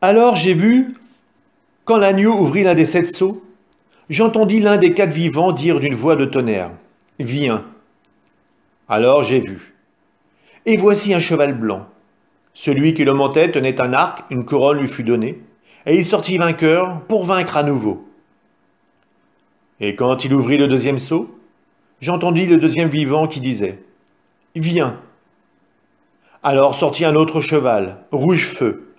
Alors j'ai vu, quand l'agneau ouvrit l'un des 7 sceaux, j'entendis l'un des 4 vivants dire d'une voix de tonnerre, « Viens !» Alors j'ai vu. Et voici un cheval blanc. Celui qui le montait tenait un arc, une couronne lui fut donnée, et il sortit vainqueur pour vaincre à nouveau. Et quand il ouvrit le 2e sceau, j'entendis le 2e vivant qui disait, « Viens !» Alors sortit un autre cheval, rouge feu.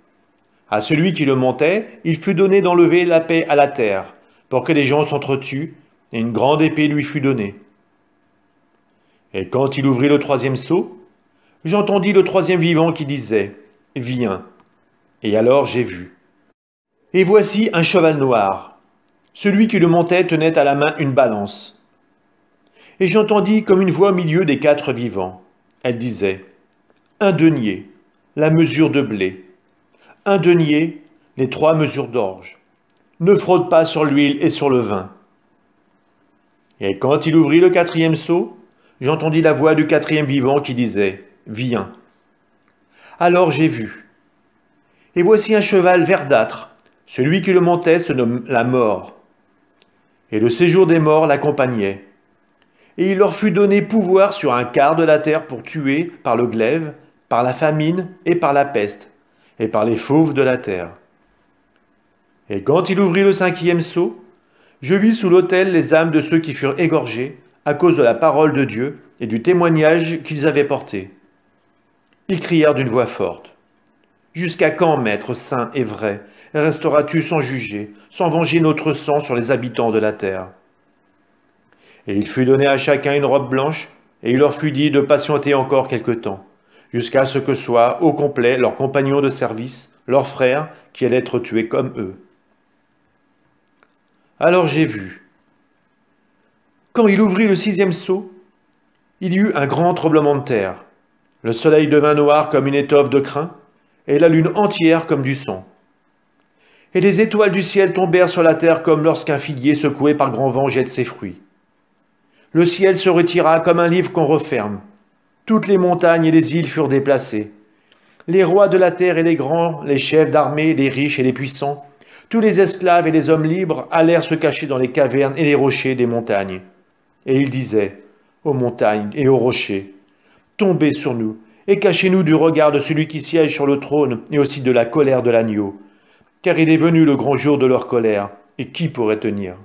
À celui qui le montait, il fut donné d'enlever la paix à la terre, pour que les gens s'entretuent, et une grande épée lui fut donnée. Et quand il ouvrit le 3e sceau, j'entendis le 3e vivant qui disait, « Viens !» Et alors j'ai vu. Et voici un cheval noir. Celui qui le montait tenait à la main une balance. Et j'entendis comme une voix au milieu des 4 vivants. Elle disait, « Un denier, la mesure de blé. Un denier, les 3 mesures d'orge. Ne fraude pas sur l'huile et sur le vin. » Et quand il ouvrit le 4e sceau, j'entendis la voix du 4e vivant qui disait, « Viens !» Alors j'ai vu. Et voici un cheval verdâtre. Celui qui le montait se nomme la mort. Et le séjour des morts l'accompagnait. Et il leur fut donné pouvoir sur un quart de la terre pour tuer par le glaive, par la famine et par la peste, et par les fauves de la terre. Et quand il ouvrit le 5e sceau, je vis sous l'autel les âmes de ceux qui furent égorgés à cause de la parole de Dieu et du témoignage qu'ils avaient porté. Ils crièrent d'une voix forte, « Jusqu'à quand, Maître saint et vrai, resteras-tu sans juger, sans venger notre sang sur les habitants de la terre ?» Et il fut donné à chacun une robe blanche, et il leur fut dit de patienter encore quelque temps, jusqu'à ce que soient au complet leurs compagnons de service, leurs frères, qui allaient être tués comme eux. Alors j'ai vu. Quand il ouvrit le 6e sceau, il y eut un grand tremblement de terre. Le soleil devint noir comme une étoffe de crin, et la lune entière comme du sang. Et les étoiles du ciel tombèrent sur la terre comme lorsqu'un figuier secoué par grand vent jette ses fruits. Le ciel se retira comme un livre qu'on referme. Toutes les montagnes et les îles furent déplacées. Les rois de la terre et les grands, les chefs d'armée, les riches et les puissants, tous les esclaves et les hommes libres allèrent se cacher dans les cavernes et les rochers des montagnes. Et ils disaient, aux montagnes et aux rochers, « Tombez sur nous et cachez-nous du regard de celui qui siège sur le trône et aussi de la colère de l'agneau. Car il est venu le grand jour de leur colère, et qui pourrait tenir ?»